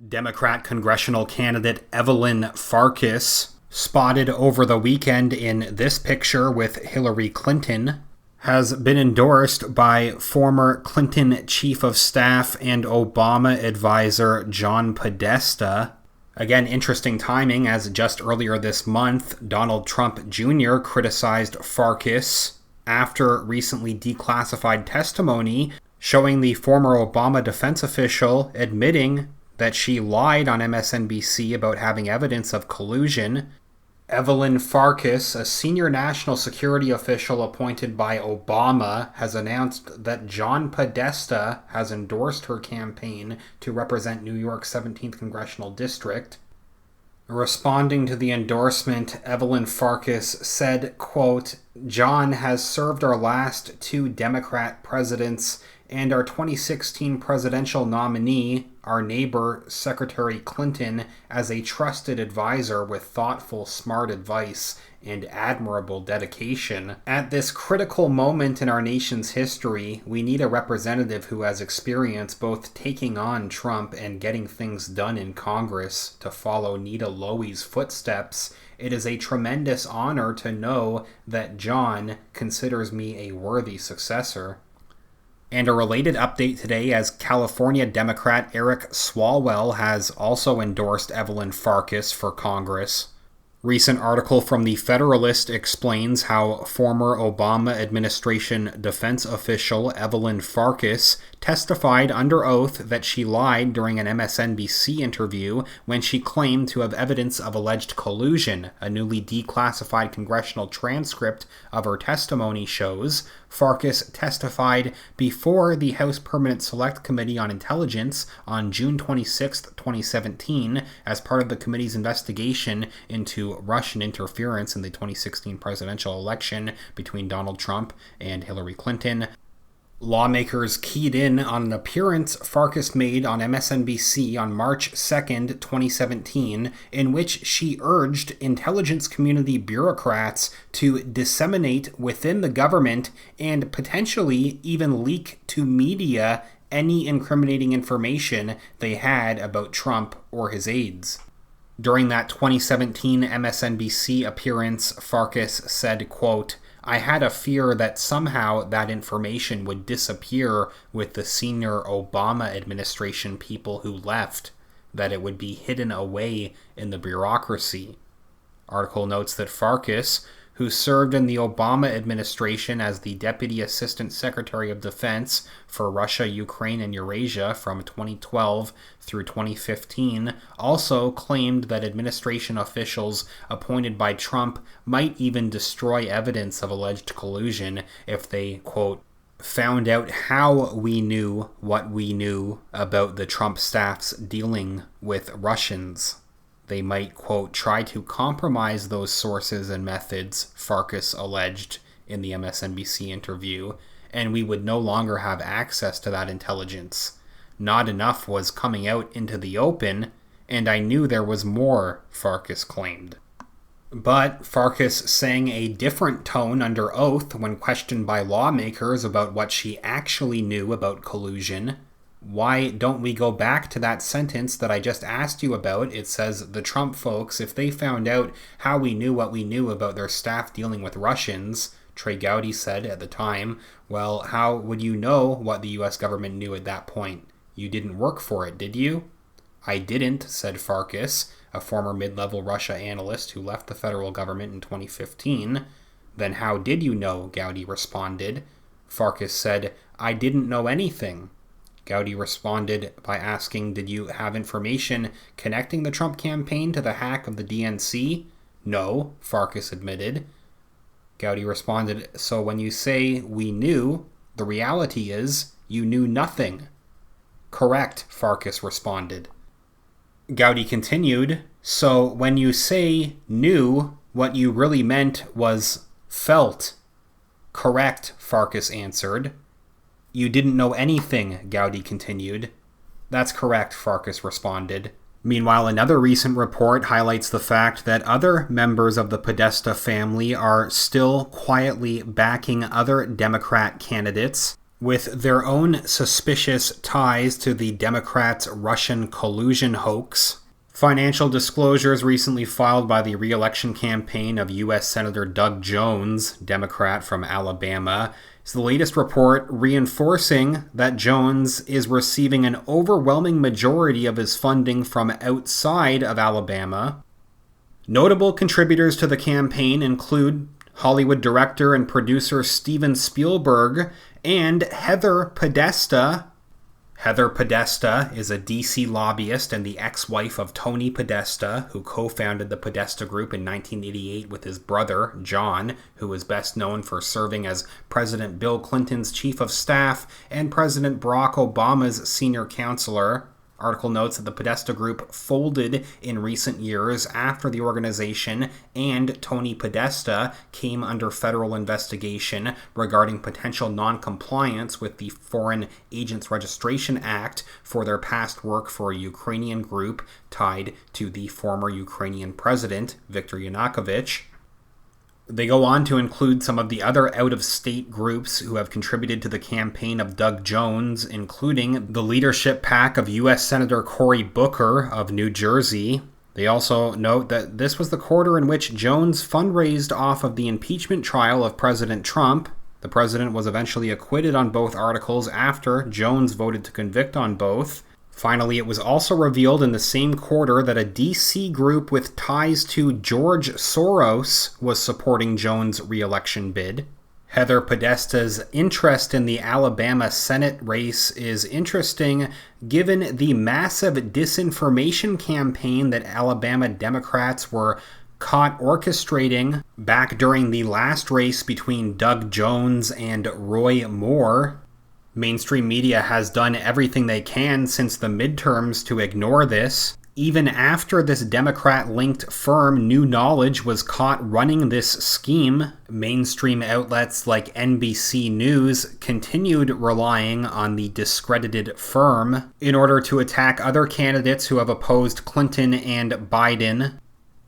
Democrat congressional candidate Evelyn Farkas, spotted over the weekend in this picture with Hillary Clinton, has been endorsed by former Clinton Chief of Staff and Obama advisor John Podesta. Again, interesting timing, as just earlier this month, Donald Trump Jr. criticized Farkas after recently declassified testimony showing the former Obama defense official admitting that she lied on MSNBC about having evidence of collusion. Evelyn Farkas, a senior national security official appointed by Obama, has announced that John Podesta has endorsed her campaign to represent New York's 17th Congressional District. Responding to the endorsement, Evelyn Farkas said, quote, "John has served our last two Democrat presidents and our 2016 presidential nominee, our neighbor, Secretary Clinton, as a trusted advisor with thoughtful, smart advice and admirable dedication. At this critical moment in our nation's history, we need a representative who has experience both taking on Trump and getting things done in Congress to follow Nita Lowey's footsteps. It is a tremendous honor to know that John considers me a worthy successor." And a related update today, as California Democrat Eric Swalwell has also endorsed Evelyn Farkas for Congress. Recent article from The Federalist explains how former Obama administration defense official Evelyn Farkas testified under oath that she lied during an MSNBC interview when she claimed to have evidence of alleged collusion. A newly declassified congressional transcript of her testimony shows Farkas testified before the House Permanent Select Committee on Intelligence on June 26, 2017, as part of the committee's investigation into Russian interference in the 2016 presidential election between Donald Trump and Hillary Clinton. Lawmakers keyed in on an appearance Farkas made on MSNBC on March 2nd, 2017, in which she urged intelligence community bureaucrats to disseminate within the government and potentially even leak to media any incriminating information they had about Trump or his aides. During that 2017 MSNBC appearance, Farkas said, quote, "I had a fear that somehow that information would disappear with the senior Obama administration people who left, that it would be hidden away in the bureaucracy." Article notes that Farkas, who served in the Obama administration as the Deputy Assistant Secretary of Defense for Russia, Ukraine, and Eurasia from 2012 through 2015, also claimed that administration officials appointed by Trump might even destroy evidence of alleged collusion if they, quote, "found out how we knew what we knew about the Trump staff's dealing with Russians. They might, quote, try to compromise those sources and methods," Farkas alleged in the MSNBC interview, "and we would no longer have access to that intelligence. Not enough was coming out into the open, and I knew there was more," Farkas claimed. But Farkas sang a different tone under oath when questioned by lawmakers about what she actually knew about collusion. "Why don't we go back to that sentence that I just asked you about? It says the Trump folks, if they found out how we knew what we knew about their staff dealing with Russians," Trey Gowdy said at the time, "well, how would you know what the U.S. government knew at that point? You didn't work for it, did you?" "I didn't," said Farkas, a former mid-level Russia analyst who left the federal government in 2015. "Then how did you know?" Gowdy responded. Farkas said, "I didn't know anything." Gowdy responded by asking, "Did you have information connecting the Trump campaign to the hack of the DNC?" "No," Farkas admitted. Gowdy responded, "So when you say we knew, the reality is you knew nothing." "Correct," Farkas responded. Gowdy continued, "So when you say knew, what you really meant was felt." "Correct," Farkas answered. "You didn't know anything," Gowdy continued. "That's correct," Farkas responded. Meanwhile, another recent report highlights the fact that other members of the Podesta family are still quietly backing other Democrat candidates. with their own suspicious ties to the Democrats' Russian collusion hoax. Financial disclosures recently filed by the re-election campaign of U.S. Senator Doug Jones, Democrat from Alabama, is the latest report reinforcing that Jones is receiving an overwhelming majority of his funding from outside of Alabama. Notable contributors to the campaign include Hollywood director and producer Steven Spielberg and Heather Podesta. Heather Podesta is a DC lobbyist and the ex-wife of Tony Podesta, who co-founded the Podesta Group in 1988 with his brother, John, who is best known for serving as President Bill Clinton's chief of staff and President Barack Obama's senior counselor. Article notes that the Podesta Group folded in recent years after the organization and Tony Podesta came under federal investigation regarding potential non-compliance with the Foreign Agents Registration Act for their past work for a Ukrainian group tied to the former Ukrainian president, Viktor Yanukovych. They go on to include some of the other out-of-state groups who have contributed to the campaign of Doug Jones, including the leadership pack of U.S. Senator Cory Booker of New Jersey. They also note that this was the quarter in which Jones fundraised off of the impeachment trial of President Trump. The president was eventually acquitted on both articles after Jones voted to convict on both. Finally, it was also revealed in the same quarter that a DC group with ties to George Soros was supporting Jones' re-election bid. Heather Podesta's interest in the Alabama Senate race is interesting given the massive disinformation campaign that Alabama Democrats were caught orchestrating back during the last race between Doug Jones and Roy Moore. Mainstream media has done everything they can since the midterms to ignore this. Even after this Democrat-linked firm, New Knowledge, was caught running this scheme, mainstream outlets like NBC News continued relying on the discredited firm in order to attack other candidates who have opposed Clinton and Biden.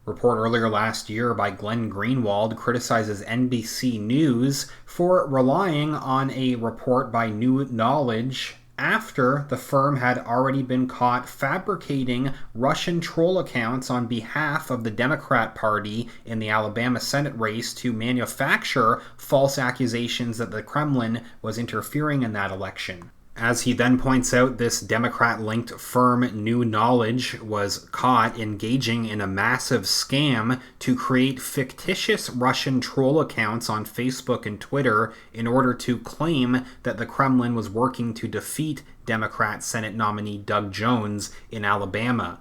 Report earlier last year by Glenn Greenwald criticizes NBC News for relying on a report by New Knowledge after the firm had already been caught fabricating Russian troll accounts on behalf of the Democrat Party in the Alabama Senate race to manufacture false accusations that the Kremlin was interfering in that election. As he then points out, this Democrat-linked firm, New Knowledge, was caught engaging in a massive scam to create fictitious Russian troll accounts on Facebook and Twitter in order to claim that the Kremlin was working to defeat Democrat Senate nominee Doug Jones in Alabama.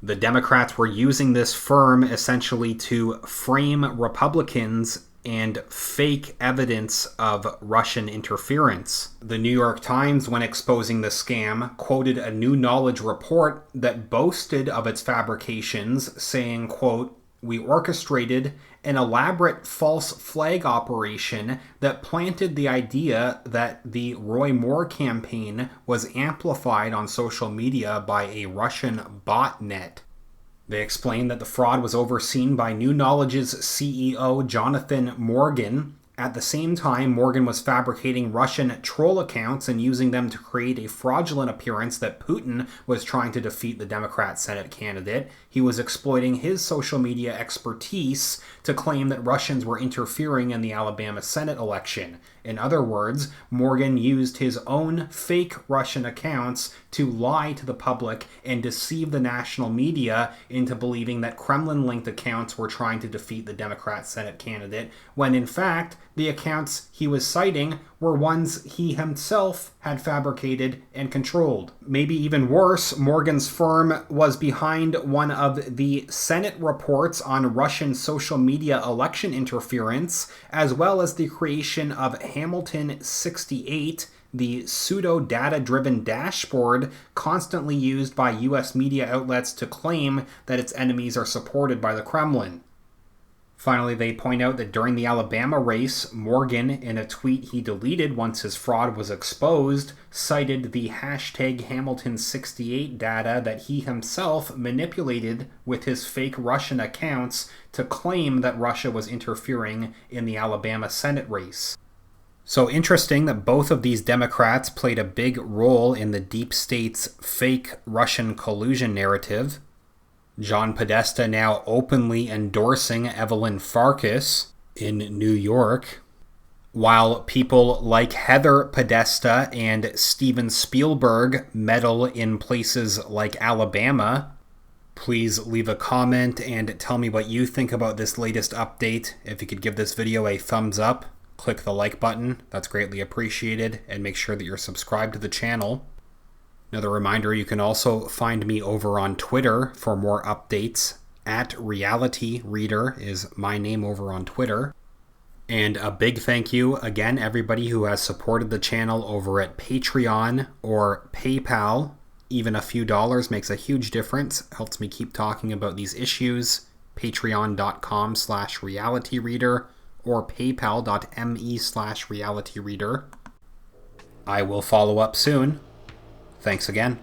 The Democrats were using this firm essentially to frame Republicans and fake evidence of Russian interference. The New York Times, when exposing the scam, quoted a New Knowledge report that boasted of its fabrications, saying, quote, "We orchestrated an elaborate false flag operation that planted the idea that the Roy Moore campaign was amplified on social media by a Russian botnet." They explained that the fraud was overseen by New Knowledge's CEO, Jonathan Morgan. At the same time, Morgan was fabricating Russian troll accounts and using them to create a fraudulent appearance that Putin was trying to defeat the Democrat Senate candidate. He was exploiting his social media expertise to claim that Russians were interfering in the Alabama Senate election. In other words, Morgan used his own fake Russian accounts to lie to the public and deceive the national media into believing that Kremlin-linked accounts were trying to defeat the Democrat Senate candidate, when in fact, the accounts he was citing were ones he himself had fabricated and controlled. Maybe even worse, Morgan's firm was behind one of the Senate reports on Russian social media election interference, as well as the creation of Hamilton 68, the pseudo-data-driven dashboard constantly used by U.S. media outlets to claim that its enemies are supported by the Kremlin. Finally, they point out that during the Alabama race, Morgan, in a tweet he deleted once his fraud was exposed, cited the hashtag Hamilton68 data that he himself manipulated with his fake Russian accounts to claim that Russia was interfering in the Alabama Senate race. So interesting that both of these Democrats played a big role in the deep state's fake Russian collusion narrative. John Podesta now openly endorsing Evelyn Farkas in New York, while people like Heather Podesta and Steven Spielberg meddle in places like Alabama. Please leave a comment and tell me what you think about this latest update. If you could give this video a thumbs up, click the like button, that's greatly appreciated, and make sure that you're subscribed to the channel. Another reminder, you can also find me over on Twitter for more updates. @RealityReader is my name over on Twitter. And a big thank you, again, everybody who has supported the channel over at Patreon or PayPal. Even a few dollars makes a huge difference, helps me keep talking about these issues. Patreon.com/realityreader or paypal.me/realityreader. I will follow up soon. Thanks again.